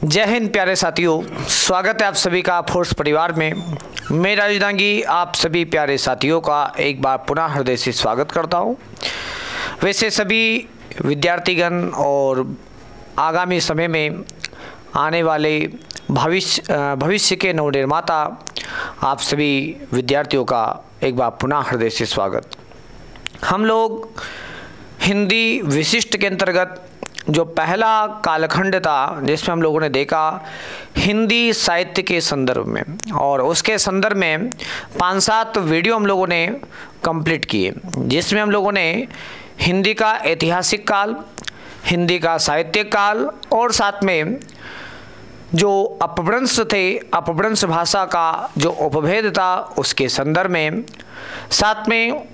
जय हिंद प्यारे साथियों, स्वागत है आप सभी का फोर्स परिवार में। मैं राजेश दांगी आप सभी प्यारे साथियों का एक बार पुनः हृदय से स्वागत करता हूं। वैसे सभी विद्यार्थीगण और आगामी समय में आने वाले भविष्य के नवनिर्माता आप सभी विद्यार्थियों का एक बार पुनः हृदय से स्वागत। हम लोग हिंदी विशिष्ट के अंतर्गत जो पहला कालखंड था जिसमें हम लोगों ने देखा हिंदी साहित्य के संदर्भ में, और उसके संदर्भ में 5-7 वीडियो हम लोगों ने कंप्लीट किए, जिसमें हम लोगों ने हिंदी का ऐतिहासिक काल, हिंदी का साहित्यिक काल और साथ में जो अपभ्रंश थे, अपभ्रंश भाषा का जो उपभेद था उसके संदर्भ में, साथ में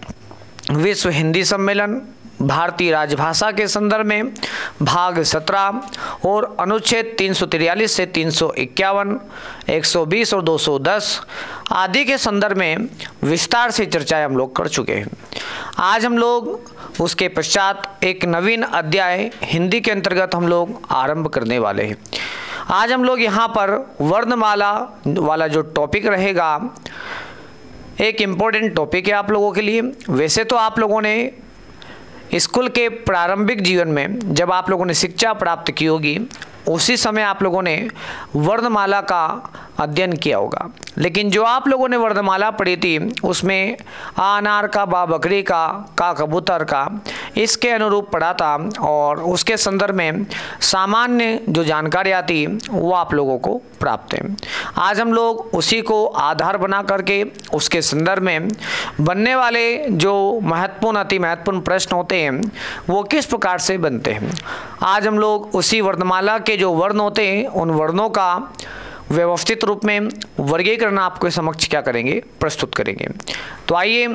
विश्व हिंदी सम्मेलन, भारतीय राजभाषा के संदर्भ में भाग 17 और अनुच्छेद 343 से 351, 120 और 210 आदि के संदर्भ में विस्तार से चर्चाएं हम लोग कर चुके हैं। आज हम लोग उसके पश्चात एक नवीन अध्याय हिंदी के अंतर्गत हम लोग आरंभ करने वाले हैं। आज हम लोग यहाँ पर वर्णमाला वाला जो टॉपिक रहेगा एक इम्पोर्टेंट टॉपिक है आप लोगों के लिए। वैसे तो आप लोगों ने स्कूल के प्रारंभिक जीवन में जब आप लोगों ने शिक्षा प्राप्त की होगी उसी समय आप लोगों ने वर्णमाला का अध्ययन किया होगा, लेकिन जो आप लोगों ने वर्णमाला पढ़ी थी उसमें आ अनार का, बा बकरी का कबूतर का, इसके अनुरूप पढ़ा था और उसके संदर्भ में सामान्य जो जानकारियाँ थी वो आप लोगों को प्राप्त है। आज हम लोग उसी को आधार बना करके उसके संदर्भ में बनने वाले जो महत्वपूर्ण अति महत्वपूर्ण प्रश्न होते हैं वो किस प्रकार से बनते हैं, आज हम लोग उसी वर्णमाला के जो वर्ण होते हैं उन वर्णों का व्यवस्थित रूप में वर्गीकरण आपके समक्ष क्या करेंगे, प्रस्तुत करेंगे। तो आइए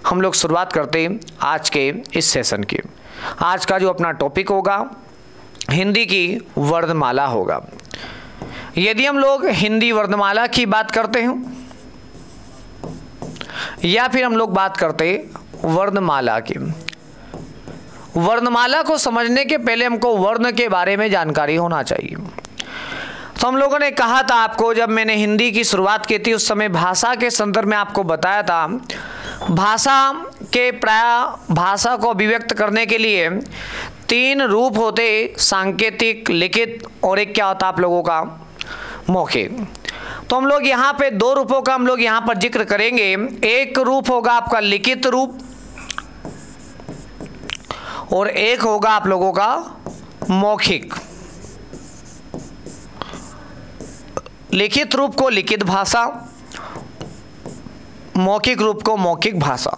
हम लोग शुरुआत करते हैं आज के इस सेशन की। आज का जो अपना टॉपिक होगा हिंदी की वर्णमाला होगा। यदि हम लोग हिंदी वर्णमाला की बात करते हैं या फिर हम लोग बात करते वर्णमाला की, वर्णमाला को समझने के पहले हमको वर्ण के बारे में जानकारी होना चाहिए। तो हम लोगों ने कहा था आपको, जब मैंने हिंदी की शुरुआत की थी उस समय भाषा के संदर्भ में आपको बताया था भाषा के प्राय भाषा को अभिव्यक्त करने के लिए 3 रूप होते, सांकेतिक, लिखित और एक क्या होता आप लोगों का मौखिक। तो हम लोग यहाँ पे 2 रूपों का हम लोग यहाँ पर जिक्र करेंगे। एक रूप होगा आपका लिखित रूप और एक होगा आप लोगों का मौखिक। लिखित रूप को लिखित भाषा, मौखिक रूप को मौखिक भाषा।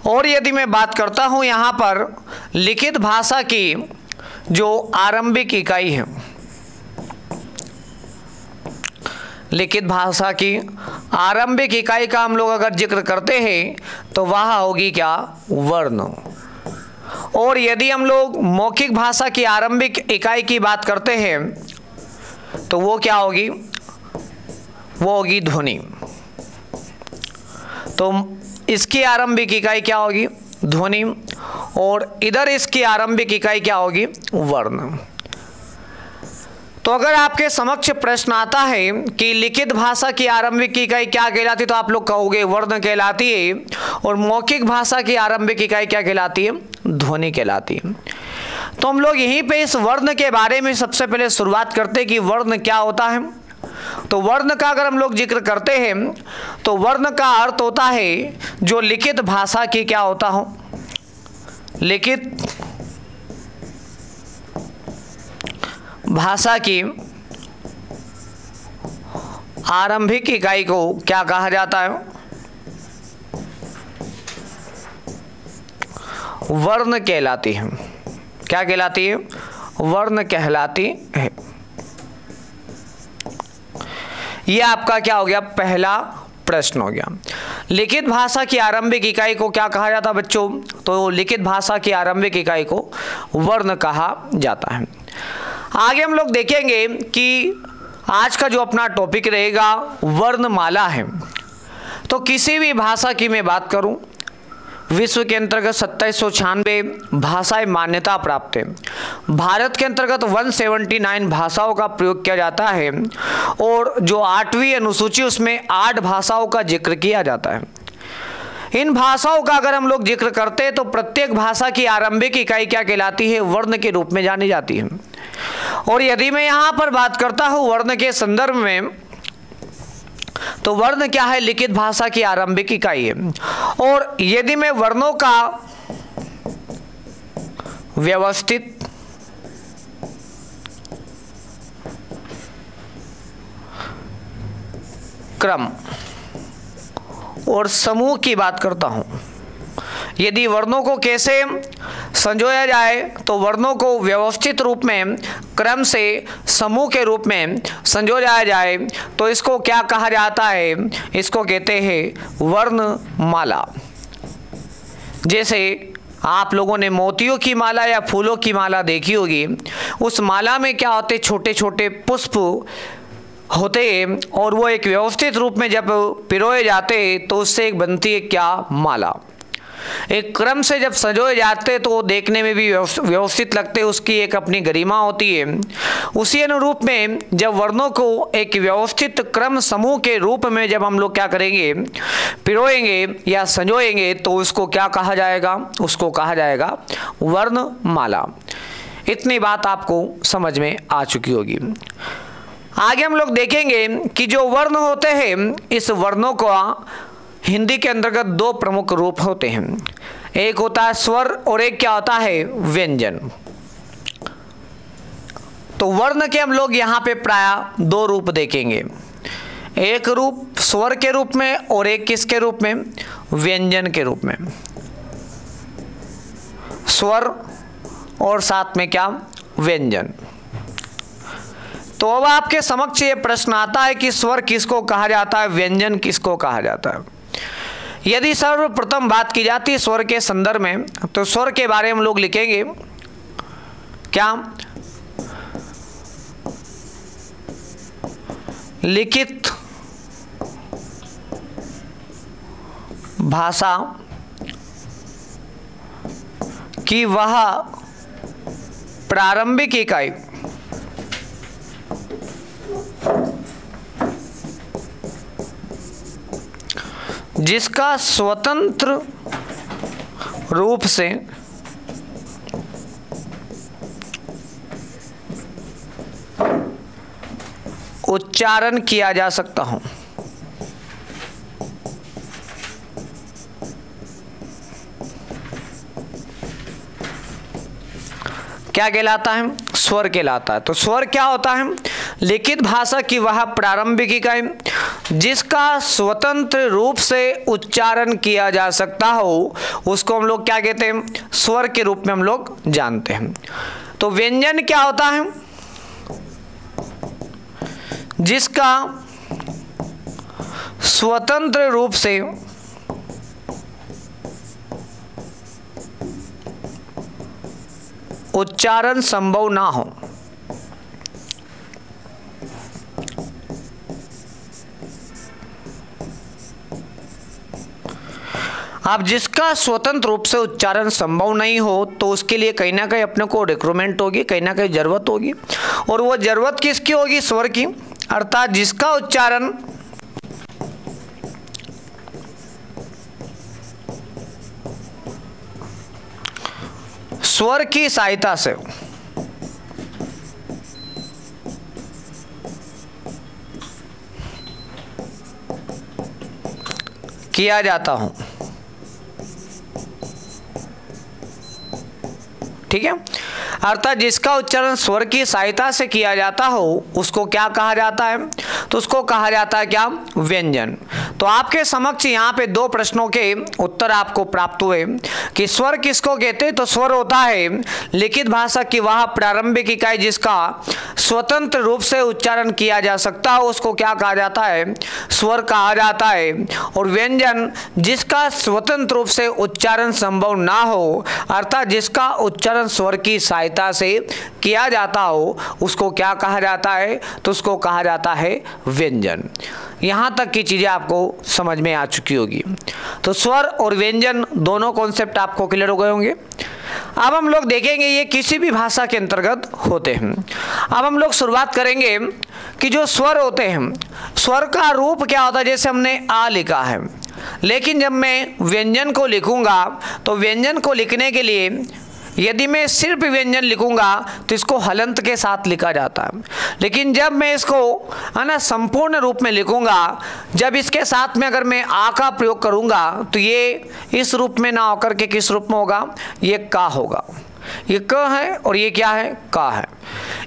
और यदि मैं बात करता हूं यहां पर लिखित भाषा की जो आरंभिक इकाई है, लिखित भाषा की आरंभिक इकाई का हम लोग अगर जिक्र करते हैं तो वह होगी क्या, वर्ण। और यदि हम लोग मौखिक भाषा की आरंभिक इकाई की बात करते हैं तो वो क्या होगी, वो होगी ध्वनि। तो इसकी आरंभिक इकाई क्या होगी, ध्वनि, और इधर इसकी आरंभिक इकाई क्या होगी, वर्ण। तो अगर आपके समक्ष प्रश्न आता है कि लिखित भाषा की आरंभिक इकाई क्या कहलाती है तो आप लोग कहोगे वर्ण कहलाती है, और मौखिक भाषा की आरंभिक इकाई क्या कहलाती है, ध्वनि कहलाती है। तो हम लोग यहीं पे इस वर्ण के बारे में सबसे पहले शुरुआत करते हैं कि वर्ण क्या होता है। तो वर्ण का अगर हम लोग जिक्र करते हैं तो वर्ण का अर्थ होता है जो लिखित भाषा की क्या होता हो, लिखित भाषा की आरंभिक इकाई को क्या कहा जाता है, वर्ण कहलाती है। क्या कहलाती है, वर्ण कहलाती है। यह आपका क्या हो गया, पहला प्रश्न हो गया। लिखित भाषा की आरंभिक इकाई को क्या कहा जाता है बच्चों, तो लिखित भाषा की आरंभिक इकाई को वर्ण कहा जाता है। आगे हम लोग देखेंगे कि आज का जो अपना टॉपिक रहेगा वर्णमाला है। तो किसी भी भाषा की मैं बात करूं, विश्व के अंतर्गत 2796 भाषाएं मान्यता प्राप्त है। भारत के अंतर्गत 179 भाषाओं का प्रयोग किया जाता है और जो 8वीं अनुसूची उसमें 8 भाषाओं का जिक्र किया जाता है। इन भाषाओं का अगर हम लोग जिक्र करते हैं तो प्रत्येक भाषा की आरंभिक इकाई क्या कहलाती है? वर्ण के रूप में जानी जाती है। और यदि मैं यहाँ पर बात करता हूँ वर्ण के संदर्भ में, तो वर्ण क्या है? लिखित भाषा की आरंभिक इकाई है। और यदि मैं वर्णों का व्यवस्थित क्रम और समूह की बात करता हूं, यदि वर्णों को कैसे संजोया जाए तो वर्णों को व्यवस्थित रूप में क्रम से समूह के रूप में संजोया जाए तो इसको क्या कहा जाता है? इसको कहते हैं वर्णमाला। जैसे आप लोगों ने मोतियों की माला या फूलों की माला देखी होगी, उस माला में क्या होते? छोटे छोटे पुष्प होते हैं और वो एक व्यवस्थित रूप में जब पिरोए जाते तो उससे एक बनती है क्या? माला। एक क्रम से जब सजोए जाते तो देखने में भी व्यवस्थित लगते, उसकी एक अपनी गरिमा होती है। उसी अनुरूप में जब वर्णों को एक व्यवस्थित क्रम समूह के रूप में जब हम लोग क्या करेंगे? पिरोएंगे या संजोएंगे तो उसको क्या कहा जाएगा? उसको कहा जाएगा वर्णमाला। इतनी बात आपको समझ में आ चुकी होगी। आगे हम लोग देखेंगे कि जो वर्ण होते हैं, इस वर्णों को हिंदी के अंतर्गत 2 प्रमुख रूप होते हैं। एक होता है स्वर और एक क्या होता है? व्यंजन। तो वर्ण के हम लोग यहाँ पे प्राय 2 रूप देखेंगे, एक रूप स्वर के रूप में और एक किसके रूप में? व्यंजन के रूप में। स्वर और साथ में क्या? व्यंजन। तो अब आपके समक्ष ये प्रश्न आता है कि स्वर किसको कहा जाता है, व्यंजन किसको कहा जाता है? यदि सर्वप्रथम बात की जाती है स्वर के संदर्भ में, तो स्वर के बारे में हम लोग लिखेंगे क्या? लिखित भाषा की वह प्रारंभिक इकाई जिसका स्वतंत्र रूप से उच्चारण किया जा सकता हो। क्या कहलाता है? स्वर कहलाता है। तो स्वर क्या होता है? लिखित भाषा की वह प्रारंभिक इकाई जिसका स्वतंत्र रूप से उच्चारण किया जा सकता हो, उसको हम लोग क्या कहते हैं? स्वर के रूप में हम लोग जानते हैं। तो व्यंजन क्या होता है? जिसका स्वतंत्र रूप से उच्चारण संभव ना हो। अब जिसका स्वतंत्र रूप से उच्चारण संभव नहीं हो तो उसके लिए कहीं ना कहीं अपने को रिक्वायरमेंट होगी, कहीं ना कहीं जरूरत होगी। और वो जरूरत किसकी होगी? स्वर की। अर्थात जिसका उच्चारण स्वर की सहायता से किया जाता हो। ठीक है, अर्थात जिसका उच्चारण स्वर की सहायता से किया जाता हो उसको क्या कहा जाता है? तो उसको कहा जाता है क्या? व्यंजन। तो आपके समक्ष यहाँ पे 2 प्रश्नों के उत्तर आपको प्राप्त हुए कि स्वर किसको कहते हैं। तो स्वर होता है लिखित भाषा की वह प्रारंभिक इकाई जिसका स्वतंत्र रूप से उच्चारण किया जा सकता हो उसको क्या कहा जाता है, स्वर कहा जाता है। और व्यंजन जिसका स्वतंत्र रूप से उच्चारण संभव ना हो, अर्थात जिसका उच्चारण स्वर की सहायता से किया जाता हो, उसको क्या कहा जाता है, तो उसको कहा जाता है व्यंजन। यहाँ तक की चीज़ें आपको समझ में आ चुकी होगी। तो स्वर और व्यंजन दोनों कॉन्सेप्ट आपको क्लियर हो गए होंगे। अब हम लोग देखेंगे ये किसी भी भाषा के अंतर्गत होते हैं। अब हम लोग शुरुआत करेंगे कि जो स्वर होते हैं, स्वर का रूप क्या होता है। जैसे हमने आ लिखा है, लेकिन जब मैं व्यंजन को लिखूंगा तो व्यंजन को लिखने के लिए यदि मैं सिर्फ व्यंजन लिखूंगा तो इसको हलंत के साथ लिखा जाता है। लेकिन जब मैं इसको है ना संपूर्ण रूप में लिखूंगा, जब इसके साथ में अगर मैं आ का प्रयोग करूंगा तो ये इस रूप में ना होकर के किस रूप में होगा, ये का होगा। ये क है और ये क्या है, का है।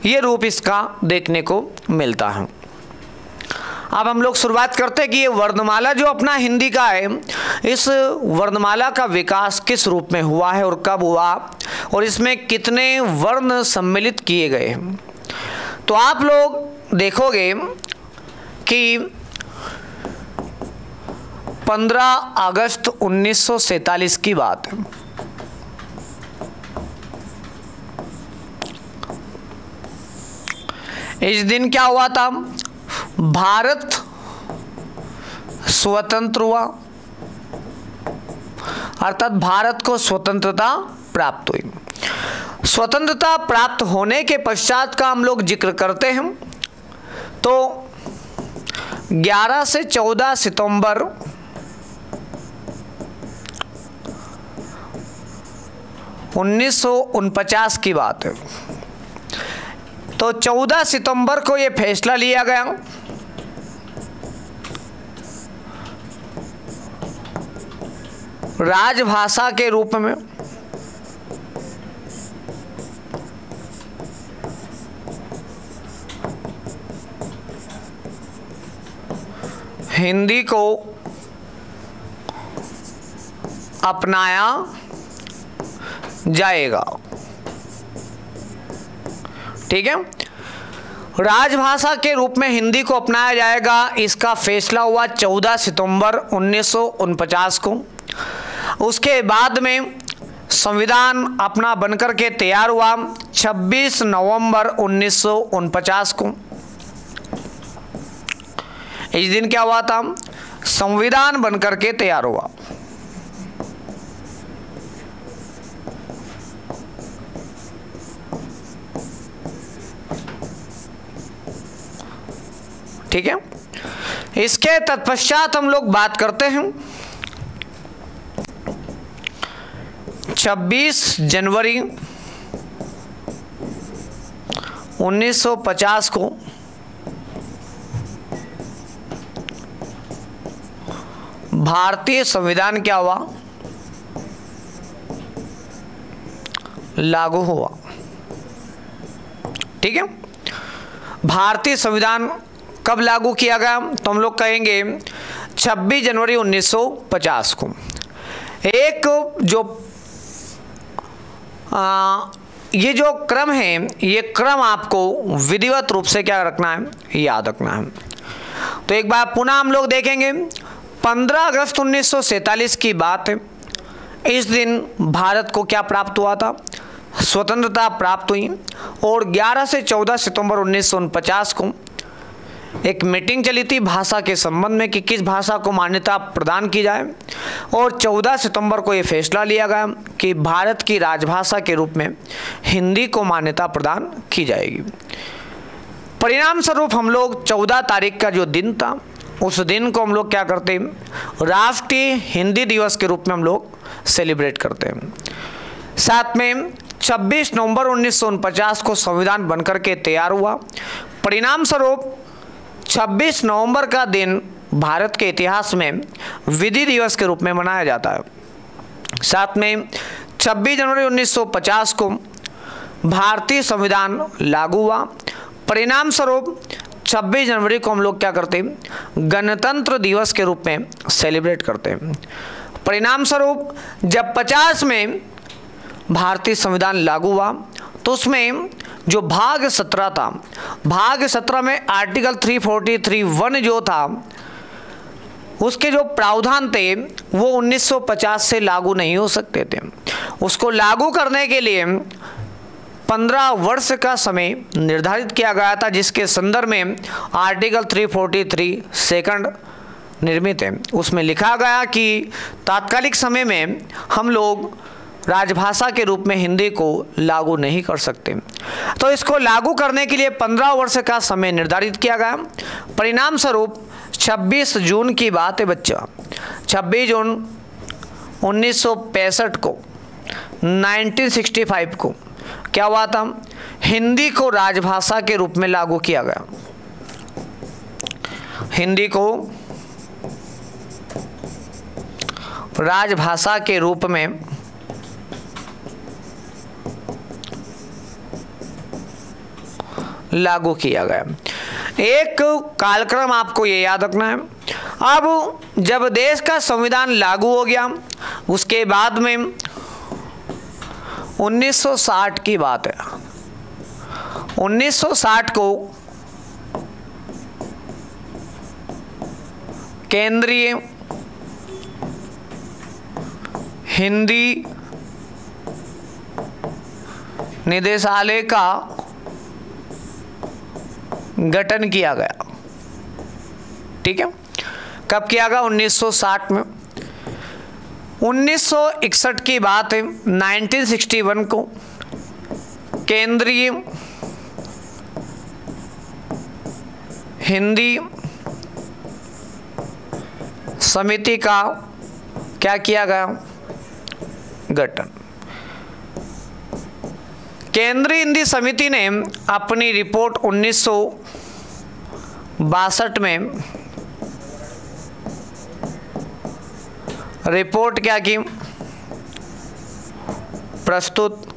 ये रूप इसका देखने को मिलता है। अब हम लोग शुरुआत करते हैं कि ये वर्णमाला जो अपना हिंदी का है, इस वर्णमाला का विकास किस रूप में हुआ है और कब हुआ और इसमें कितने वर्ण सम्मिलित किए गए हैं। तो आप लोग देखोगे कि 15 अगस्त 1947 की बात है। इस दिन क्या हुआ था, भारत स्वतंत्र हुआ, अर्थात भारत को स्वतंत्रता प्राप्त हुई। स्वतंत्रता प्राप्त होने के पश्चात का हम लोग जिक्र करते हैं तो 11 से 14 सितंबर 1949 की बात है। तो 14 सितंबर को ये फैसला लिया गया राजभाषा के रूप में हिंदी को अपनाया जाएगा। ठीक है, राजभाषा के रूप में हिंदी को अपनाया जाएगा। इसका फैसला हुआ 14 सितंबर 1949 को। उसके बाद में संविधान अपना बनकर के तैयार हुआ 26 नवंबर 1949 को। इस दिन क्या हुआ था, संविधान बनकर के तैयार हुआ। ठीक है, इसके तत्पश्चात हम लोग बात करते हैं 26 जनवरी 1950 को भारतीय संविधान क्या हुआ, लागू हुआ। ठीक है, भारतीय संविधान कब लागू किया गया, तो हम लोग कहेंगे 26 जनवरी 1950 को। एक जो ये जो क्रम है, ये क्रम आपको विधिवत रूप से क्या रखना है, याद रखना है। तो एक बार पुनः हम लोग देखेंगे 15 अगस्त 1947 की बात है। इस दिन भारत को क्या प्राप्त हुआ था, स्वतंत्रता प्राप्त हुई। और 11 से 14 सितंबर 1949 को एक मीटिंग चली थी भाषा के संबंध में कि किस भाषा को मान्यता प्रदान की जाए। और 14 सितंबर को ये फैसला लिया गया कि भारत की राजभाषा के रूप में हिंदी को मान्यता प्रदान की जाएगी। परिणाम स्वरूप हम लोग 14 तारीख का जो दिन था, उस दिन को हम लोग क्या करते हैं, राष्ट्रीय हिंदी दिवस के रूप में हम लोग सेलिब्रेट करते हैं। साथ में 26 नवंबर 1949 को संविधान बनकर के तैयार हुआ। परिणाम स्वरूप 26 नवंबर का दिन भारत के इतिहास में विधि दिवस के रूप में मनाया जाता है। साथ में 26 जनवरी 1950 को भारतीय संविधान लागू हुआ। परिणाम स्वरूप 26 जनवरी को हम लोग क्या करते हैं, गणतंत्र दिवस के रूप में सेलिब्रेट करते हैं। परिणाम स्वरूप जब 50 में भारतीय संविधान लागू हुआ तो उसमें जो भाग 17 था, भाग 17 में आर्टिकल 343(1) जो था उसके जो प्रावधान थे वो 1950 से लागू नहीं हो सकते थे। उसको लागू करने के लिए 15 वर्ष का समय निर्धारित किया गया था, जिसके संदर्भ में आर्टिकल 343 सेकंड निर्मित है। उसमें लिखा गया कि तात्कालिक समय में हम लोग राजभाषा के रूप में हिंदी को लागू नहीं कर सकते, तो इसको लागू करने के लिए 15 वर्ष का समय निर्धारित किया गया। परिणाम स्वरूप 26 जून की बात है बच्चा, 26 जून 1965 को 1965 को क्या हुआ था, हिंदी को राजभाषा के रूप में लागू किया गया। हिंदी को राजभाषा के रूप में लागू किया गया। एक कालक्रम आपको ये याद रखना है। अब जब देश का संविधान लागू हो गया, उसके बाद में 1960 की बात है। 1960 को केंद्रीय हिंदी निदेशालय का गठन किया गया। ठीक है, कब किया गया? 1960 में। 1961 की बात है, 1961 को केंद्रीय हिंदी समिति का क्या किया गया? गठन। केंद्रीय हिंदी समिति ने अपनी रिपोर्ट 1962 में रिपोर्ट क्या की? प्रस्तुत।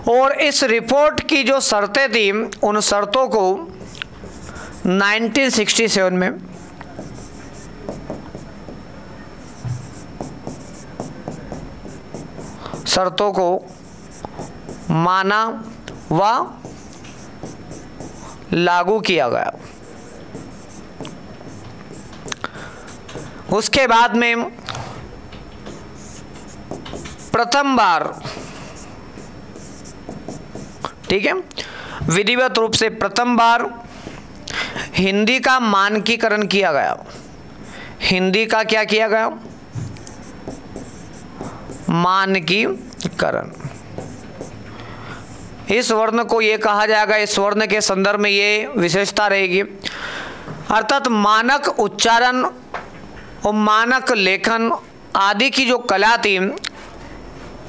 और इस रिपोर्ट की जो शर्तें थी, उन शर्तों को 1967 में शर्तों को माना व लागू किया गया। उसके बाद में प्रथम बार, ठीक है, विधिवत रूप से प्रथम बार हिंदी का मानकीकरण किया गया। हिंदी का क्या किया गया? मानकीकरण। इस वर्ण को ये कहा जाएगा, इस वर्ण के संदर्भ में ये विशेषता रहेगी, अर्थात मानक उच्चारण और मानक लेखन आदि की जो कला थी,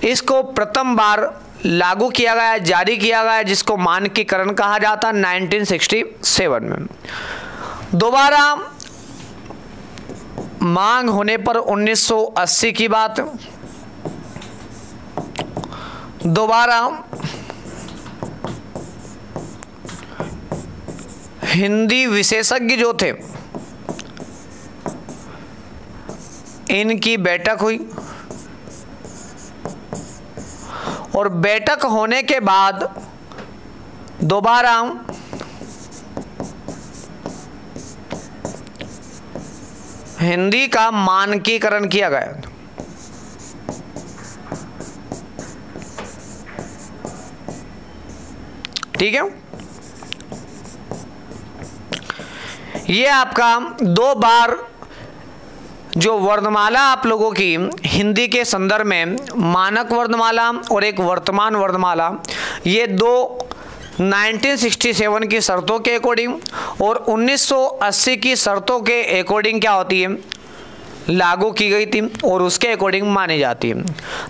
इसको प्रथम बार लागू किया गया, जारी किया गया, जिसको मानकीकरण कहा जाता है 1967 में। दोबारा मांग होने पर 1980 की बात, दोबारा हिंदी विशेषज्ञ जो थे इनकी बैठक हुई, और बैठक होने के बाद दोबारा हिंदी का मानकीकरण किया गया। ठीक है, ये आपका 2 बार जो वर्णमाला आप लोगों की हिंदी के संदर्भ में, मानक वर्णमाला और एक वर्तमान वर्णमाला, ये 2 1967 की शर्तों के अकॉर्डिंग और 1980 की शर्तों के अकॉर्डिंग क्या होती है? लागू की गई थी और उसके अकॉर्डिंग मानी जाती है।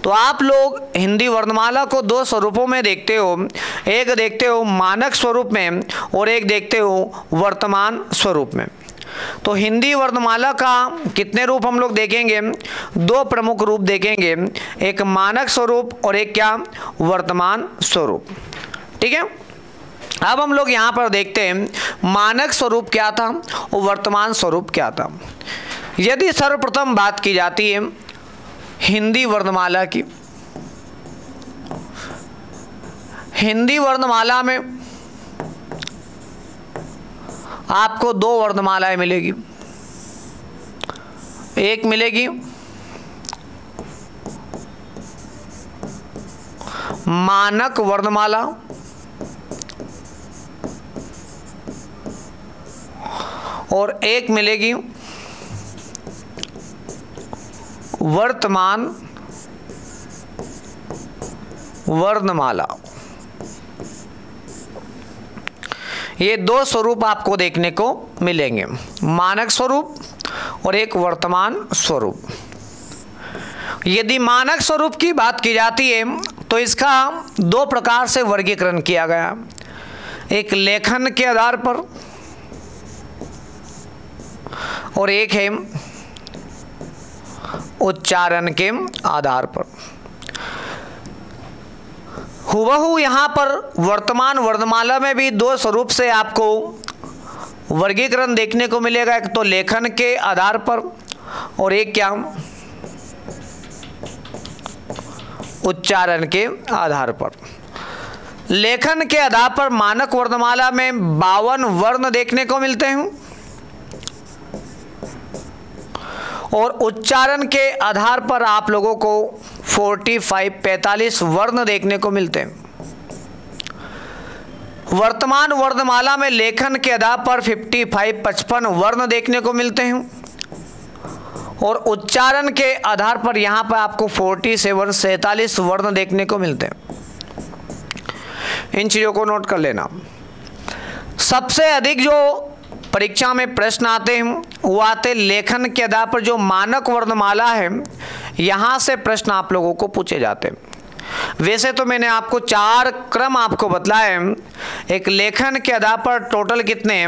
तो आप लोग हिंदी वर्णमाला को 2 स्वरूपों में देखते हो, एक देखते हो मानक स्वरूप में और एक देखते हो वर्तमान स्वरूप में। तो हिंदी वर्णमाला का कितने रूप हम लोग देखेंगे? 2 प्रमुख रूप देखेंगे, एक मानक स्वरूप और एक क्या? वर्तमान स्वरूप। ठीक है, अब हम लोग यहाँ पर देखते हैं मानक स्वरूप क्या था और वर्तमान स्वरूप क्या था। यदि सर्वप्रथम बात की जाती है हिंदी वर्णमाला की, हिंदी वर्णमाला में आपको 2 वर्णमालाएं मिलेगी। एक मिलेगी मानक वर्णमाला और एक मिलेगी वर्तमान वर्णमाला। ये 2 स्वरूप आपको देखने को मिलेंगे, मानक स्वरूप और एक वर्तमान स्वरूप। यदि मानक स्वरूप की बात की जाती है तो इसका 2 प्रकार से वर्गीकरण किया गया, एक लेखन के आधार पर और एक है उच्चारण के आधार पर। हुबहू यहाँ पर वर्तमान वर्णमाला में भी 2 स्वरूप से आपको वर्गीकरण देखने को मिलेगा, एक तो लेखन के आधार पर और एक क्या उच्चारण के आधार पर। लेखन के आधार पर मानक वर्णमाला में 52 वर्ण देखने को मिलते हैं और उच्चारण के आधार पर आप लोगों को 45 वर्ण देखने को मिलते हैं। वर्तमान वर्णमाला में लेखन के आधार पर 55 वर्ण देखने को मिलते हैं और उच्चारण के आधार पर यहाँ पर आपको 47 वर्ण देखने को मिलते हैं। इन चीज़ों को नोट कर लेना। सबसे अधिक जो परीक्षा में प्रश्न आते हैं वो आते लेखन के आधार पर, जो मानक वर्णमाला है यहाँ से प्रश्न आप लोगों को पूछे जाते हैं। वैसे तो मैंने आपको 4 क्रम आपको बतलाए हैं। एक लेखन के आधार पर टोटल कितने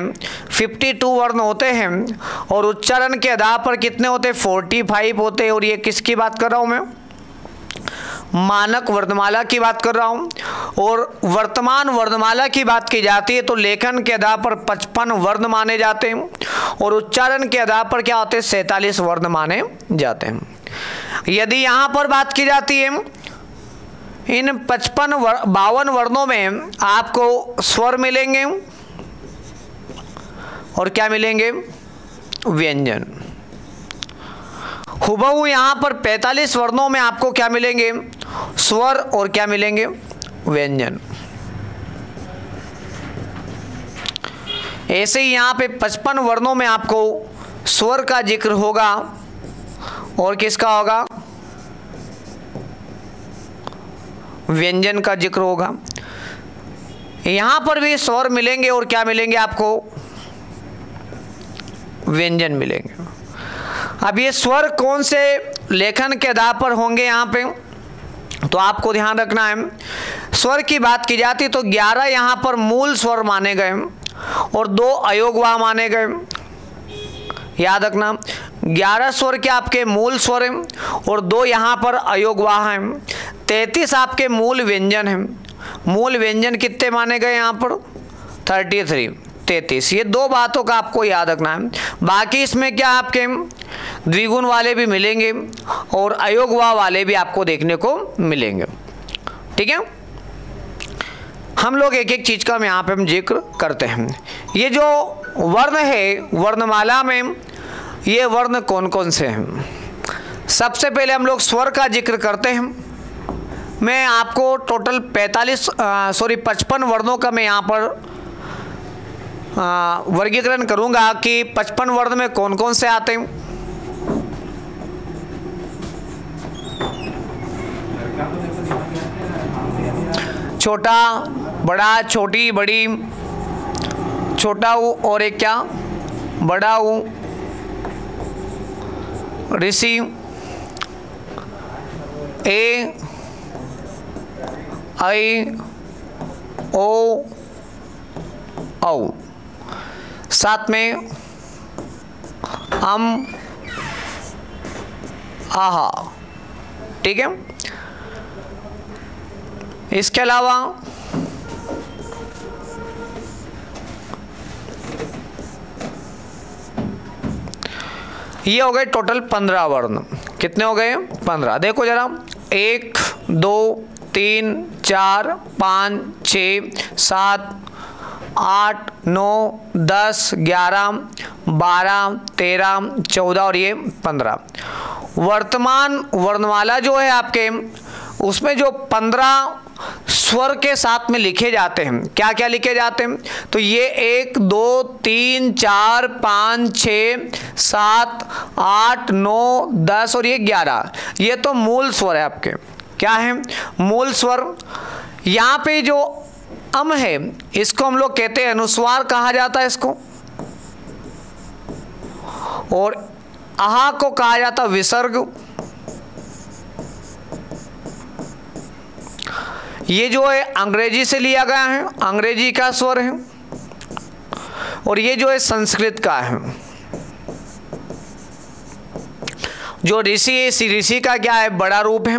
52 वर्ण होते हैं और उच्चारण के आधार पर कितने होते 45 होते हैं। और ये किसकी बात कर रहा हूँ मैं, मानक वर्णमाला की बात कर रहा हूँ। और वर्तमान वर्णमाला की बात की जाती है तो लेखन के आधार पर 55 वर्ण माने जाते हैं और उच्चारण के आधार पर क्या होते हैं 47 वर्ण माने जाते हैं। यदि यहाँ पर बात की जाती है इन 52 वर्णों में आपको स्वर मिलेंगे और क्या मिलेंगे व्यंजन। हुबहू यहाँ पर 45 वर्णों में आपको क्या मिलेंगे स्वर और क्या मिलेंगे व्यंजन। ऐसे ही यहाँ पे 55 वर्णों में आपको स्वर का जिक्र होगा और किसका होगा व्यंजन का जिक्र होगा। यहाँ पर भी स्वर मिलेंगे और क्या मिलेंगे आपको व्यंजन मिलेंगे। अब ये स्वर कौन से लेखन के आधार पर होंगे यहाँ पे तो आपको ध्यान रखना है। स्वर की बात की जाती तो 11 यहाँ पर मूल स्वर माने गए और 2 अयोगवाह माने गए। याद रखना 11 स्वर के आपके मूल स्वर हैं और 2 यहाँ पर अयोगवाह हैं। 33 आपके मूल व्यंजन हैं। मूल व्यंजन कितने माने गए यहाँ पर 33। ये 2 बातों का आपको याद रखना है। बाकी इसमें क्या आपके द्विगुण वाले भी मिलेंगे और अयोगवाह वाले भी आपको देखने को मिलेंगे। ठीक है, हम लोग एक एक चीज़ का यहाँ पे हम जिक्र करते हैं। ये जो वर्ण है वर्णमाला में ये वर्ण कौन कौन से हैं। सबसे पहले हम लोग स्वर का जिक्र करते हैं। मैं आपको टोटल 55 वर्णों का मैं यहाँ पर वर्गीकरण करूँगा कि 55 वर्ण में कौन कौन से आते हैं। छोटा बड़ा छोटी बड़ी, छोटा ऊ और एक क्या बड़ा ऊ, ऋषि, ए ऐ ओ औ, साथ में आहा। ठीक है, इसके अलावा ये हो गए टोटल 15 वर्ण। कितने हो गए 15। देखो जरा 1 2 3 4 5 6 7 8, 9, 10, 11, 12, 13, 14 और ये 15। वर्तमान वर्णमाला जो है आपके, उसमें जो 15 स्वर के साथ में लिखे जाते हैं, क्या क्या लिखे जाते हैं, तो ये 1, 2, 3, 4, 5, 6, 7, 8, 9, 10 और ये 11, ये तो मूल स्वर है आपके। क्या है? मूल स्वर। यहाँ पे जो अम है इसको हम लोग कहते हैं अनुस्वार कहा जाता है इसको, और आहा को कहा जाता है विसर्ग। ये जो है अंग्रेजी से लिया गया है, अंग्रेजी का स्वर है, और ये जो है संस्कृत का है। जो ऋषि है, इस ऋषि का क्या है? बड़ा रूप है।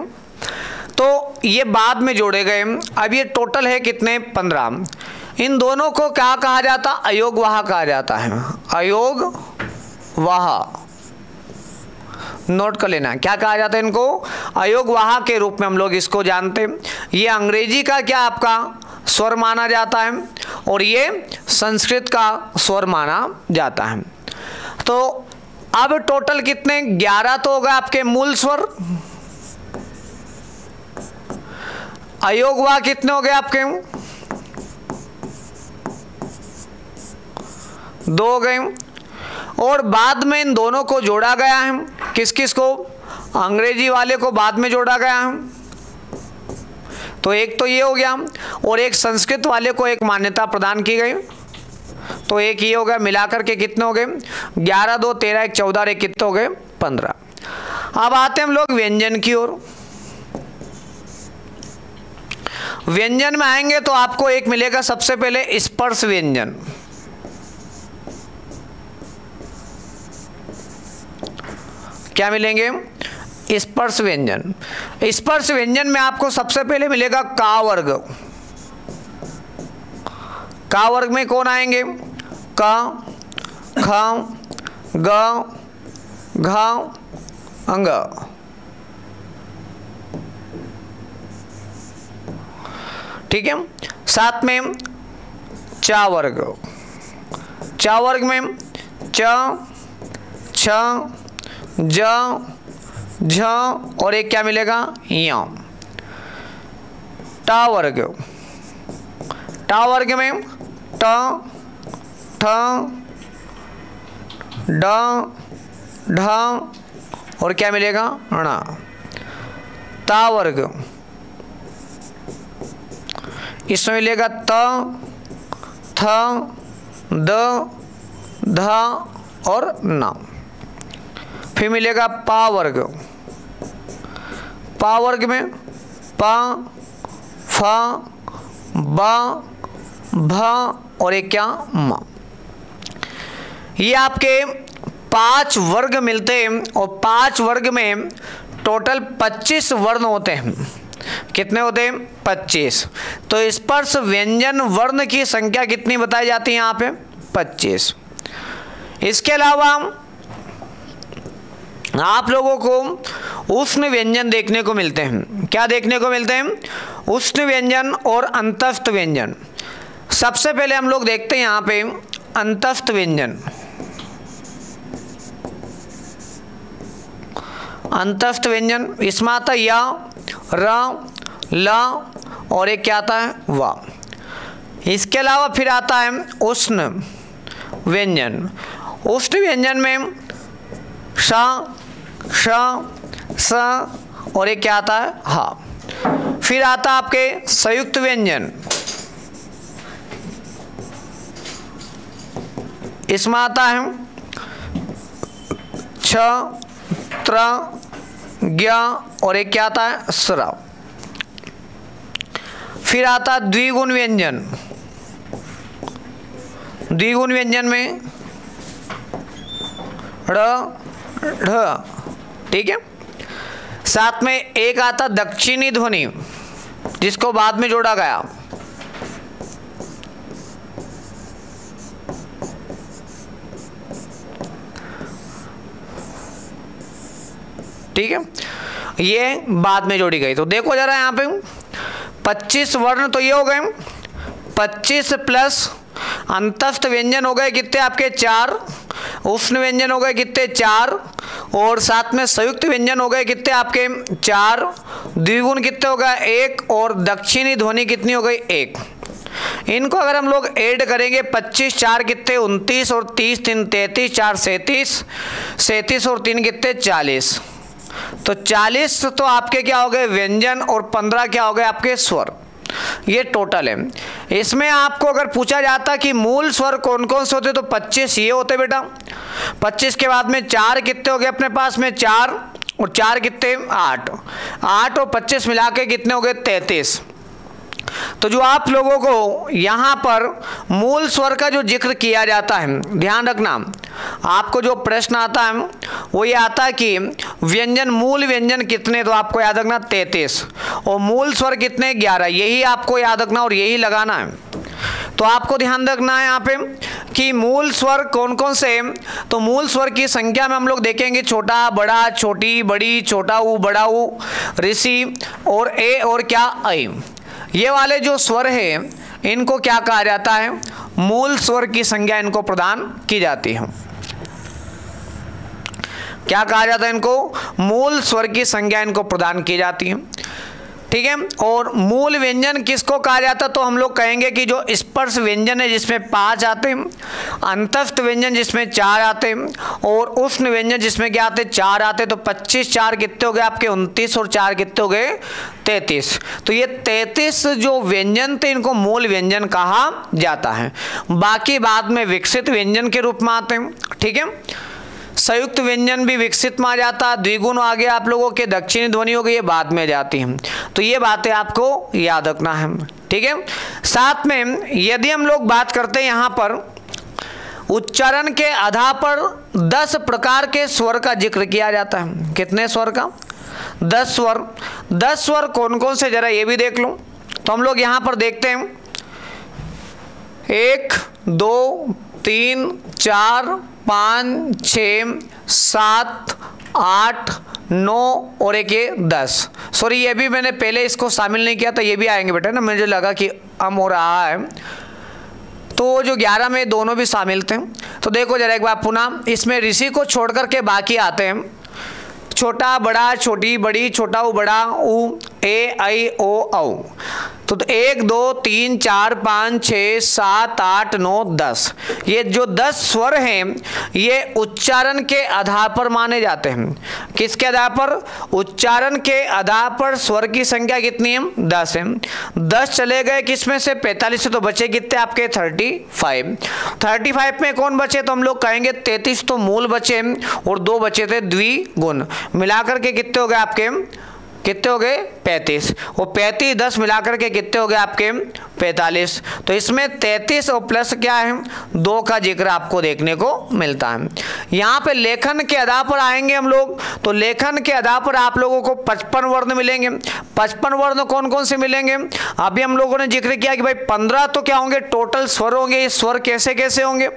तो ये बाद में जोड़े गए। अब ये टोटल है कितने? 15। इन दोनों को क्या कहा जाता? अयोगवाह कहा जाता है। अयोगवाह, नोट कर लेना, क्या कहा जाता है इनको? अयोगवाह के रूप में हम लोग इसको जानते हैं। ये अंग्रेजी का क्या आपका स्वर माना जाता है, और ये संस्कृत का स्वर माना जाता है। तो अब टोटल कितने? 11 तो होगा आपके मूल स्वर। अयोगवाह कितने हो गए आपके? 2 हो गए। और बाद में इन दोनों को जोड़ा गया है। किस किस को? अंग्रेजी वाले को बाद में जोड़ा गया है, तो एक तो ये हो गया, और एक संस्कृत वाले को एक मान्यता प्रदान की गई, तो एक ये हो गया। मिलाकर के कितने हो गए? 11, 2, 13, 1, 14, एक कितने हो गए? 15। अब आते हैं हम लोग व्यंजन की ओर। व्यंजन में आएंगे तो आपको एक मिलेगा सबसे पहले स्पर्श व्यंजन। क्या मिलेंगे? स्पर्श व्यंजन। स्पर्श व्यंजन में आपको सबसे पहले मिलेगा का वर्ग। का वर्ग में कौन आएंगे? क, ख, ग, घ, अंग। ठीक है। साथ में चा वर्ग। चा वर्ग में च, छ, ज, झ और एक क्या मिलेगा? य। टा वर्ग। टा वर्ग में ट, ठ, ड, ढ और क्या मिलेगा? ण। ता वर्ग, इसमें मिलेगा त, थ, द, ध और न। फिर मिलेगा पा वर्ग। पा वर्ग में प, फ, ब, भ और एक क्या? म। ये आपके 5 वर्ग मिलते हैं, और 5 वर्ग में टोटल 25 वर्ण होते हैं। कितने होते हैं? 25। तो स्पर्श व्यंजन वर्ण की संख्या कितनी बताई जाती है यहाँ पे? 25। इसके अलावा आप लोगों को उष्ण व्यंजन देखने को मिलते हैं। क्या देखने को मिलते हैं? उष्ण व्यंजन और अंतस्थ व्यंजन। सबसे पहले हम लोग देखते हैं यहाँ पे अंतस्थ व्यंजन। अंतस्थ व्यंजन इसमें आता है या, र, ल और एक क्या आता है? वा। इसके अलावा फिर आता है उष्ण व्यंजन। उष्ण व्यंजन में श, श, स और एक क्या आता है? हा। फिर आता है आपके संयुक्त व्यंजन। इसमें आता है छ, त्र, ज्ञ और एक क्या आता है? स्र। फिर आता है द्विगुण व्यंजन। द्विगुण व्यंजन में ढ़, ढ। ठीक है। साथ में एक आता दक्षिणी ध्वनि, जिसको बाद में जोड़ा गया। ठीक है, ये बाद में जोड़ी गई। तो देखो जरा यहाँ पे 25 वर्ण तो ये हो गए, 25 प्लस अंतस्थ व्यंजन हो गए कितने आपके 4, उष्ण व्यंजन हो गए कितने 4, और साथ में संयुक्त व्यंजन हो गए कितने आपके 4, द्विगुण कितने हो गए 1, और दक्षिणी ध्वनि कितनी हो गई 1। इनको अगर हम लोग ऐड करेंगे 25 4 कितने 29, और 30 3 33, 4 37, 37 और 3 कितने 40। तो 40 तो आपके क्या हो गए व्यंजन, और 15 क्या हो गए आपके स्वर। ये टोटल है। इसमें आपको अगर पूछा जाता कि मूल स्वर कौन कौन से होते तो 25 ये होते बेटा। 25 के बाद में 4 कितने हो गए अपने पास में 4, और 4 कितने 8, 8 और 25 मिला के कितने हो गए 33। तो जो आप लोगों को यहाँ पर मूल स्वर का जो जिक्र किया जाता है, ध्यान रखना आपको जो प्रश्न आता है वो ये आता है कि व्यंजन मूल व्यंजन कितने, तो आपको याद रखना 33, और मूल स्वर कितने 11, यही आपको याद रखना और यही लगाना है। तो आपको ध्यान रखना है यहाँ पे कि मूल स्वर कौन कौन से हैं। तो मूल स्वर की संख्या में हम लोग देखेंगे छोटा बड़ा, छोटी बड़ी, छोटा ऊ बड़ा ऊ, ऋषि और ए और क्या ऐ। ये वाले जो स्वर हैं इनको क्या कहा जाता है, मूल स्वर की संज्ञा इनको प्रदान की जाती है। क्या कहा जाता है इनको, मूल स्वर की संज्ञा इनको प्रदान की जाती है। ठीक है। और मूल व्यंजन किसको कहा जाता है, तो हम लोग कहेंगे कि जो स्पर्श व्यंजन है जिसमें 5 आते हैं, अंतस्थ व्यंजन जिसमें 4 आते हैं, और उष्ण व्यंजन जिसमें क्या आते हैं 4 आते हैं। तो 25 4 कितने हो गए आपके 29, और 4 कितने हो गए 33। तो ये 33 जो व्यंजन थे इनको मूल व्यंजन कहा जाता है। बाकी बाद में विकसित व्यंजन के रूप में आते हैं। ठीक है। संयुक्त व्यंजन भी विकसित में आ जाता, द्विगुण आ गया आप लोगों के, दक्षिणी ध्वनि हो गई, ये बाद में जाती हैं। तो ये बातें आपको याद रखना है। ठीक है। साथ में यदि हम लोग बात करते हैं यहाँ पर उच्चारण के आधार पर 10 प्रकार के स्वर का जिक्र किया जाता है। कितने स्वर का 10 स्वर। 10 स्वर कौन कौन से जरा ये भी देख लो। तो हम लोग यहाँ पर देखते हैं 1 2 3 4 5 6 7 8 9 और एक ये 10। सॉरी ये भी मैंने पहले इसको शामिल नहीं किया था, ये भी आएंगे बेटा ना, मुझे लगा कि अम हो रहा है। तो जो 11 में दोनों भी शामिल थे। तो देखो जरा एक बार पुनः, इसमें ऋषि को छोड़ करके बाकी आते हैं छोटा बड़ा, छोटी बड़ी, छोटा ऊ बड़ा, ऊ ए ऐ ओ औ। तो 1 2 3 4 5 6 7 8 9 10, ये जो 10 स्वर हैं ये उच्चारण के आधार पर माने जाते हैं। किसके आधार पर, उच्चारण के आधार पर स्वर की संख्या कितनी है 10 है। 10 चले गए किसमें से 45 से, तो बचे कितने आपके 35। 35 में कौन बचे, तो हम लोग कहेंगे 33 तो मूल बचे, और 2 बचे थे द्विगुण, मिलाकर के कितने हो गए आपके, कितने हो गए 35, और 35 10 मिलाकर के कितने हो गए आपके 45। तो इसमें 33 और प्लस क्या है 2 का जिक्र आपको देखने को मिलता है। यहाँ पे लेखन के आधार पर आएंगे हम लोग, तो लेखन के आधार पर आप लोगों को 55 वर्ण मिलेंगे। 55 वर्ण कौन कौन से मिलेंगे, अभी हम लोगों ने जिक्र किया कि भाई 15 तो क्या होंगे टोटल स्वर होंगे। ये स्वर कैसे कैसे होंगे,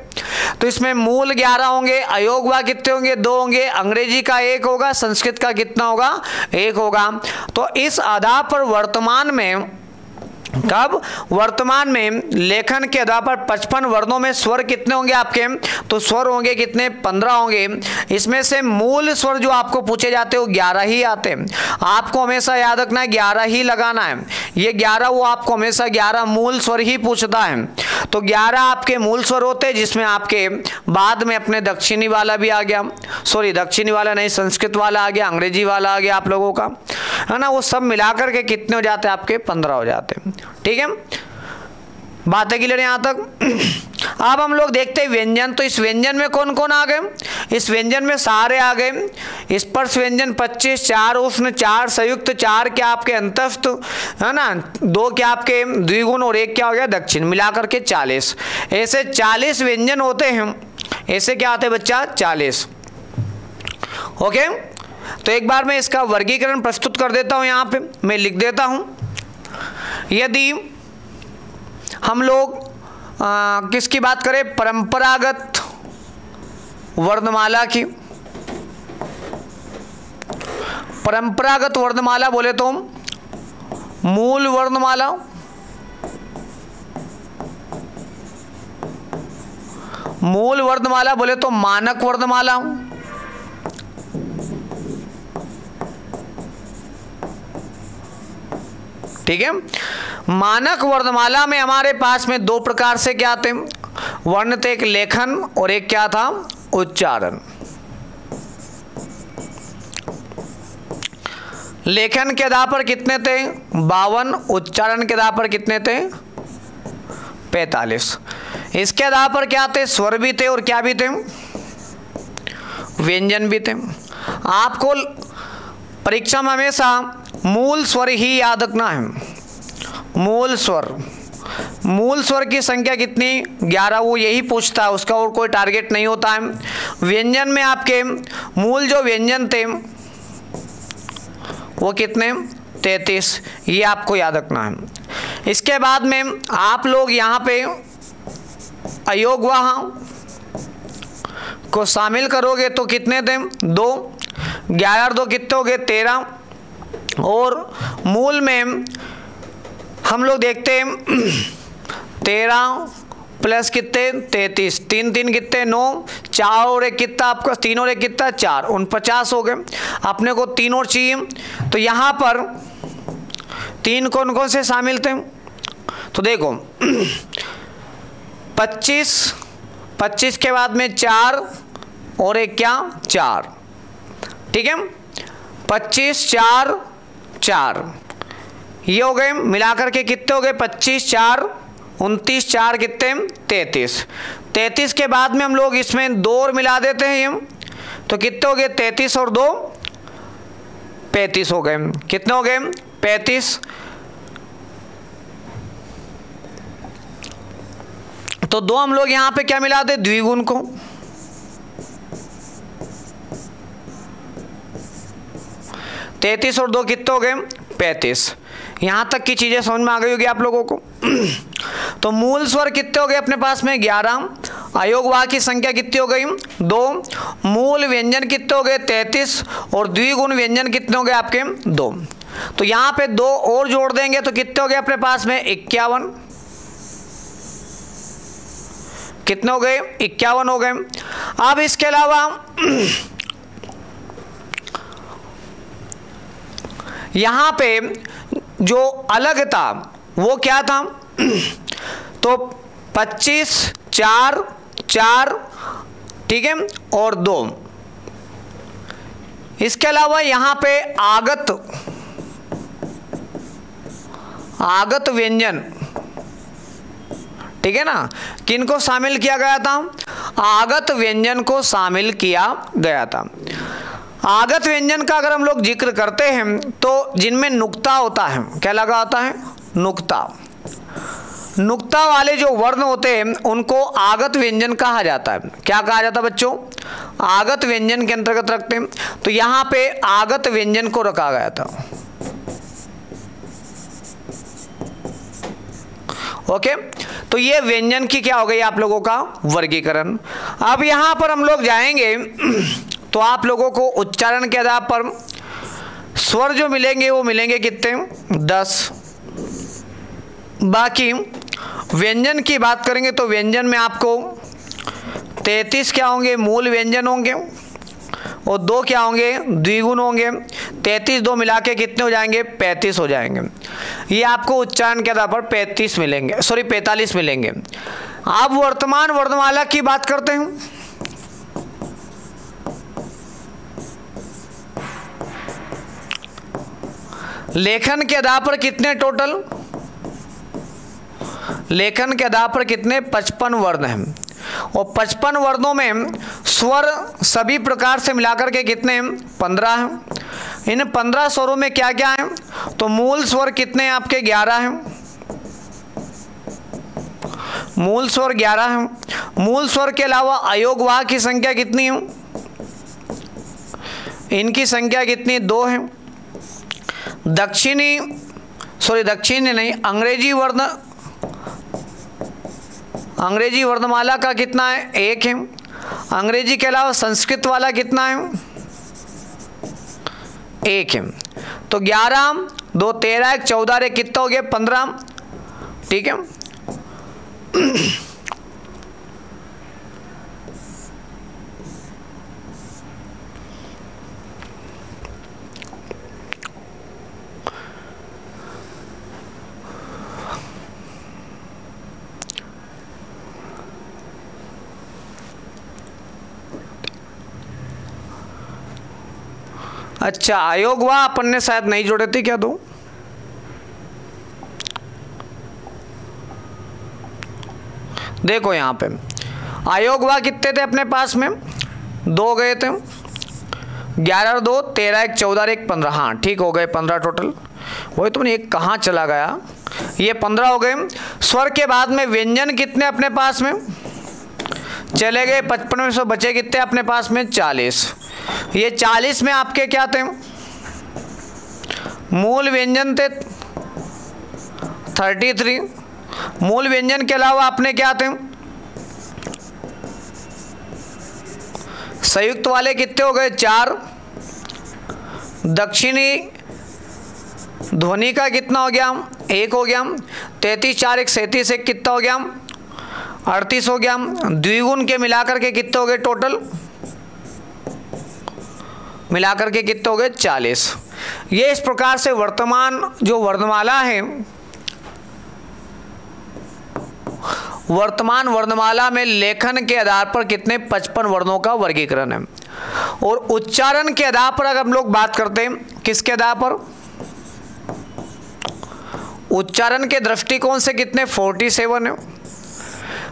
तो इसमें मूल 11 होंगे, अयोगवा कितने होंगे 2 होंगे, अंग्रेजी का 1 होगा, संस्कृत का कितना होगा 1 होगा। तो इस आधार पर वर्तमान में, कब, वर्तमान में लेखन के आधार पर 55 वर्णों में स्वर कितने होंगे आपके, तो स्वर होंगे कितने 15 होंगे। इसमें से मूल स्वर जो आपको पूछे जाते हैं वो 11 ही आते हैं। आपको हमेशा याद रखना है 11 ही लगाना है। ये 11 वो आपको हमेशा 11 मूल स्वर ही पूछता है। तो 11 आपके मूल स्वर होते हैं, जिसमें आपके बाद में अपने दक्षिणी वाला भी आ गया, सॉरी दक्षिणी वाला नहीं संस्कृत वाला आ गया, अंग्रेजी वाला आ गया आप लोगों का, है ना। वो सब मिलाकर के कितने हो जाते हैं आपके 15 हो जाते हैं। ठीक है, बातें क्लियर यहाँ तक। अब हम लोग देखते हैं व्यंजन। तो इस व्यंजन में कौन कौन आ गए, इस व्यंजन में सारे आ गए। स्पर्श व्यंजन 25, 4 उष्ण, 4 संयुक्त, 4 क्या आपके अंतस्थ, है ना, 2 क्या आपके द्विगुण, और 1 क्या हो गया दक्षिण, मिलाकर के 40। ऐसे 40 व्यंजन होते हैं। ऐसे क्या आते हैं बच्चा 40। ओके, तो एक बार मैं इसका वर्गीकरण प्रस्तुत कर देता हूं। यहाँ पे मैं लिख देता हूं, यदि हम लोग किसकी बात करें, परंपरागत वर्णमाला की, परंपरागत वर्णमाला बोले तो मूल वर्णमाला, मूल वर्णमाला बोले तो मानक वर्णमाला, ठीक है। मानक वर्णमाला में हमारे पास में दो प्रकार से क्या आते हैं, वर्ण थे, एक लेखन और एक क्या था, उच्चारण। लेखन के आधार पर कितने थे, 52, उच्चारण के आधार पर कितने थे, 45। इसके आधार पर क्या थे, स्वर भी थे और क्या भी थे, व्यंजन भी थे। आपको परीक्षा में हमेशा मूल स्वर ही याद रखना है। मूल स्वर की संख्या कितनी, 11, वो यही पूछता है, उसका और कोई टारगेट नहीं होता है। व्यंजन में आपके मूल जो व्यंजन थे वो कितने, 33, ये आपको याद रखना है। इसके बाद में आप लोग यहाँ पे अयोगवाह को शामिल करोगे तो कितने थे, 2, 11 और 2 कितने हो गए, 13। और मूल में हम लोग देखते हैं 13 प्लस कितने, 33, 3 3 कितने, 9, 4 और 1 कितना आपका, 3 और 1 कितना, 4, 49 हो गए। अपने को 3 और चाहिए, तो यहाँ पर 3 कौन कौन से शामिल थे, तो देखो 25 के बाद में 4 और 1 क्या, 4, ठीक है। 25 4 4 ये हो गए, मिलाकर के कितने हो गए, 25 4 29, 4 कितने, 33। 33 के बाद में हम लोग इसमें 2 और मिला देते हैं, ये तो कितने हो गए, 33 और 2 35 हो गए। कितने हो गए, 35। तो 2 हम लोग यहाँ पे क्या मिला दे, द्विगुण को। तैतीस और 2 कितने हो गए, 35। यहाँ तक की चीज़ें समझ में आ गई होगी आप लोगों को। तो मूल स्वर कितने हो गए अपने पास में, 11। अयोगवाह की संख्या कितनी हो गई, 2। मूल व्यंजन कितने हो गए, 33। और द्विगुण व्यंजन कितने हो गए आपके, 2। तो यहाँ पे 2 और जोड़ देंगे तो कितने हो गए अपने पास में, 51। कितने हो गए, 51 हो गए। अब इसके अलावा यहाँ पे जो अलग था वो क्या था, तो 25 4 4, ठीक है, और 2। इसके अलावा यहाँ पे आगत व्यंजन, ठीक है ना, किनको शामिल किया गया था, आगत व्यंजन को शामिल किया गया था। आगत व्यंजन का अगर हम लोग जिक्र करते हैं तो जिनमें नुक्ता होता है, क्या लगा होता है, नुक्ता वाले जो वर्ण होते हैं उनको आगत व्यंजन कहा जाता है। क्या कहा जाता है बच्चों, आगत व्यंजन के अंतर्गत रखते हैं। तो यहाँ पे आगत व्यंजन को रखा गया था। ओके, तो ये व्यंजन की क्या हो गई आप लोगों का वर्गीकरण। अब यहाँ पर हम लोग जाएंगे तो आप लोगों को उच्चारण के आधार पर स्वर जो मिलेंगे वो मिलेंगे कितने, 10। बाकी व्यंजन की बात करेंगे तो व्यंजन में आपको 33 क्या होंगे, मूल व्यंजन होंगे, और 2 क्या होंगे, द्विगुण होंगे। 33 2 मिला के कितने हो जाएंगे, 35 हो जाएंगे। ये आपको उच्चारण के आधार पर 45 मिलेंगे। अब वर्तमान वर्णमाला की बात करते हैं। लेखन के आधार पर कितने टोटल, लेखन के आधार पर कितने, 55 वर्ण हैं। और 55 वर्णों में स्वर सभी प्रकार से मिलाकर के कितने हैं, 15 हैं। इन 15 स्वरों में क्या क्या है, तो मूल स्वर कितने हैं आपके, 11 हैं। मूल स्वर 11 हैं। मूल स्वर के अलावा अयोगवाह की संख्या कितनी है, इनकी संख्या कितनी, 2 है। दक्षिणी नहीं, अंग्रेजी वर्णमाला का कितना है, 1 है। अंग्रेजी के अलावा संस्कृत वाला कितना है, 1 है। तो 11 2 13 1 14 कितना हो गया, 15, ठीक है। अच्छा, अयोग वा अपन ने शायद नहीं जोड़े थे क्या? दो देखो यहाँ पे अयोग वा कितने थे अपने पास में? 2 गए थे। 11 और 2 13, 1 14 और 1 15। हाँ ठीक हो गए 15 टोटल। वही तो एक कहाँ चला गया? ये 15 हो गए। स्वर के बाद में व्यंजन कितने अपने पास में चले गए? 55 में से बचे कितने अपने पास में? 40। ये 40 में आपके क्या थे? मूल व्यंजन थे 33। मूल व्यंजन के अलावा अपने क्या थे? संयुक्त वाले कितने हो गए? 4। दक्षिणी ध्वनि का कितना हो गया? 1 हो गया। 33 4 1 37 1 कितना हो गया? 38 हो गया। द्विगुण के मिलाकर के कितने हो गए टोटल? मिलाकर के कितने हो गए? 40। ये इस प्रकार से वर्तमान जो वर्णमाला है, वर्तमान वर्णमाला में लेखन के आधार पर कितने 55 वर्णों का वर्गीकरण है। और उच्चारण के आधार पर अगर हम लोग बात करते हैं, किसके आधार पर? उच्चारण के दृष्टिकोण से कितने 47 है।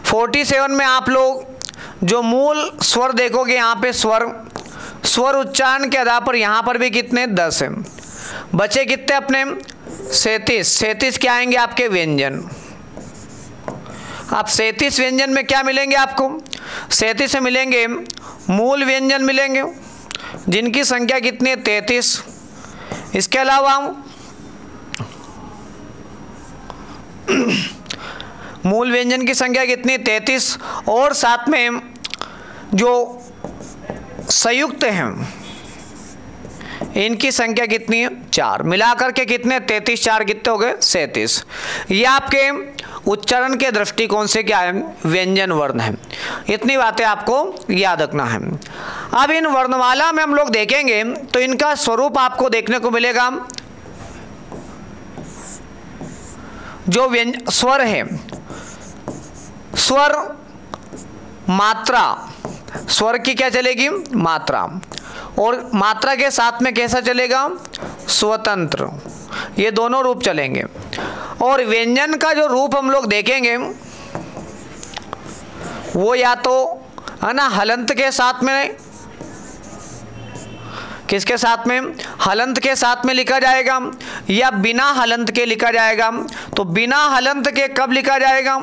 47 में आप लोग जो मूल स्वर देखोगे यहाँ पे स्वर उच्चारण के आधार पर यहाँ पर भी कितने 10 है। बचे कितने अपने 37 क्या आएंगे आपके व्यंजन। आप 37 व्यंजन में क्या मिलेंगे आपको? 37 में मिलेंगे मूल व्यंजन मिलेंगे जिनकी संख्या कितनी है 33। इसके अलावा मूल व्यंजन की संख्या कितनी 33 और साथ में जो संयुक्त हैं इनकी संख्या कितनी है 4। मिलाकर के कितने 33 4 कितने हो गए 37। ये आपके उच्चारण के दृष्टिकोण से क्या है व्यंजन वर्ण है। इतनी बातें आपको याद रखना है। अब इन वर्णमाला में हम लोग देखेंगे तो इनका स्वरूप आपको देखने को मिलेगा। जो स्वर है, स्वर मात्रा, स्वर की क्या चलेगी मात्रा, और मात्रा के साथ में कैसा चलेगा स्वतंत्र, ये दोनों रूप चलेंगे। और व्यंजन का जो रूप हम लोग देखेंगे वो या तो है ना हलंत के साथ में, किसके साथ में हलंत के साथ में लिखा जाएगा या बिना हलंत के लिखा जाएगा। तो बिना हलंत के कब लिखा जाएगा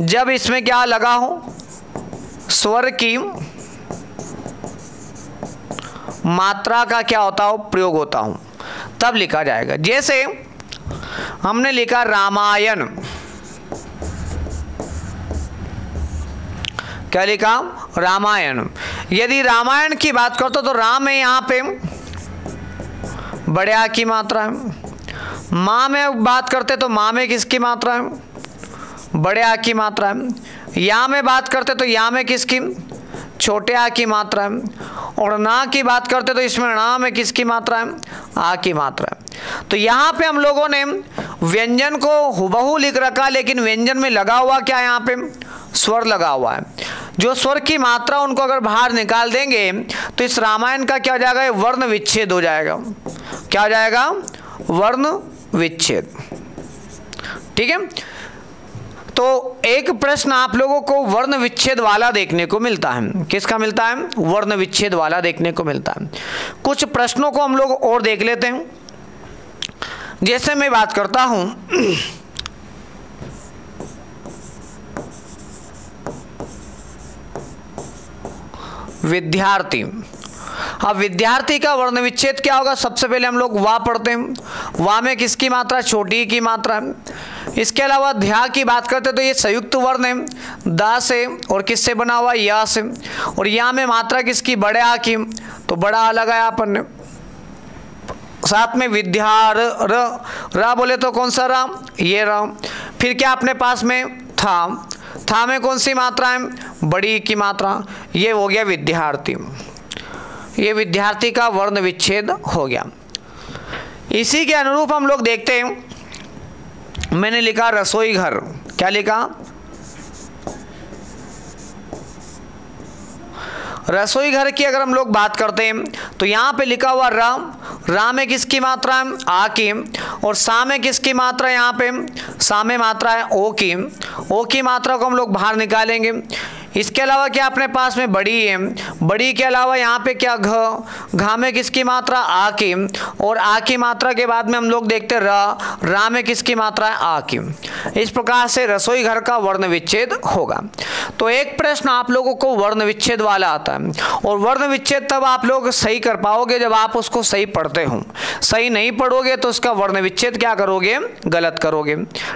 जब इसमें क्या लगा हो स्वर की मात्रा का क्या होता हो प्रयोग होता हो तब लिखा जाएगा। जैसे हमने लिखा रामायण, क्या लिखा रामायण। यदि रामायण की बात करते तो राम है यहाँ पे बड़े आ की मात्रा है। माँ में बात करते तो माँ में किसकी मात्रा है बड़े आ की मात्रा है। या में बात करते तो या में किसकी छोटे आ की मात्रा है। और ना की बात करते तो इसमें ना में किसकी मात्रा है आ की मात्रा है। तो यहाँ पे हम लोगों ने व्यंजन को हुबहू लिख रखा, लेकिन व्यंजन में लगा हुआ क्या यहाँ पे स्वर लगा हुआ है। जो स्वर की मात्रा उनको अगर बाहर निकाल देंगे तो इस रामायण का क्या हो जाएगा वर्ण विच्छेद हो जाएगा। क्या हो जाएगा वर्ण विच्छेद। ठीक है, तो एक प्रश्न आप लोगों को वर्ण विच्छेद वाला देखने को मिलता है। किसका मिलता है वर्ण विच्छेद वाला देखने को मिलता है। कुछ प्रश्नों को हम लोग और देख लेते हैं। जैसे मैं बात करता हूं विद्यार्थी। अब विद्यार्थी का वर्ण विच्छेद क्या होगा? सबसे पहले हम लोग वा पढ़ते हैं। वा में किसकी मात्रा छोटी की मात्रा है। इसके अलावा ध्या की बात करते तो ये संयुक्त वर्ण है दा से और किससे बना हुआ या से। और या में मात्रा किसकी बड़े आ की, तो बड़ा आ लगाया अपन ने। साथ में विद्या र बोले तो कौन सा रा ये रा। फिर क्या अपने पास में था में कौन सी मात्रा है बड़ी की मात्रा। ये हो गया विद्यार्थी। ये विद्यार्थी का वर्ण विच्छेद हो गया। इसी के अनुरूप हम लोग देखते हैं। मैंने लिखा रसोई घर, क्या लिखा रसोई घर की अगर हम लोग बात करते हैं तो यहाँ पे लिखा हुआ रा में किसकी मात्रा है? आ की। और सा में किसकी मात्रा है? यहाँ पे सा में मात्रा है ओ की मात्रा को हम लोग बाहर निकालेंगे। इसके अलावा क्या अपने पास में बड़ी है? बड़ी के अलावा यहाँ पे क्या घा में किसकी मात्रा? आ की। और आ की मात्रा के बाद में हम लोग देखते रा में किसकी मात्रा है? आ की। इस प्रकार से रसोई घर का वर्ण विच्छेद होगा। तो एक प्रश्न आप लोगों को वर्ण विच्छेद वाला आता है, और वर्ण विच्छेद तब आप लोग सही कर पाओगे जब आप उसको सही पढ़ते हो। सही नहीं पढ़ोगे तो उसका वर्ण विच्छेद क्या करोगे? गलत करोगे।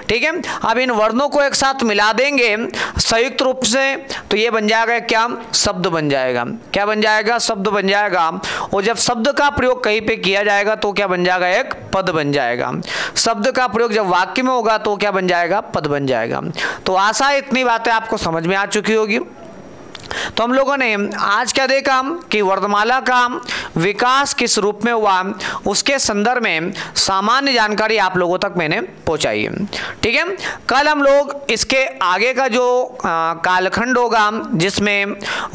ठीक है, अब इन वर्णों को एक साथ मिला देंगे संयुक्त रूप से, तो ये बन जाएगा क्या? शब्द बन जाएगा। क्या बन जाएगा? शब्द बन जाएगा। और जब शब्द का प्रयोग कहीं पे किया जाएगा तो क्या बन जाएगा? एक पद बन जाएगा। शब्द का प्रयोग जब वाक्य में होगा तो क्या बन जाएगा? पद बन जाएगा। तो आशा है इतनी बातें आपको समझ में आ चुकी होगी। तो हम लोगों ने आज क्या देखा कि वर्णमाला का विकास किस रूप में हुआ, उसके संदर्भ में सामान्य जानकारी आप लोगों तक मैंने पहुंचाई है। ठीक है, कल हम लोग इसके आगे का जो कालखंड होगा जिसमें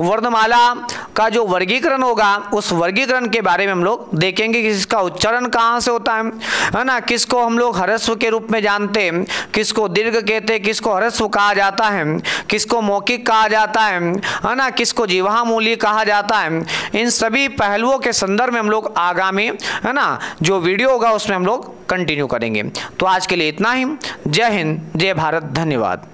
वर्णमाला का जो वर्गीकरण होगा, उस वर्गीकरण के बारे में हम लोग देखेंगे कि इसका उच्चारण कहाँ से होता है ना, किसको हम लोग ह्रस्व के रूप में जानते हैं, किसको दीर्घ कहते हैं, किसको ह्रस्व कहा जाता है, किसको मौखिक कहा जाता है ना, किसको जीवा मूल्य कहा जाता है। इन सभी पहलुओं के संदर्भ में हम लोग आगामी है ना जो वीडियो होगा उसमें हम लोग कंटिन्यू करेंगे। तो आज के लिए इतना ही। जय हिंद, जय भारत, धन्यवाद।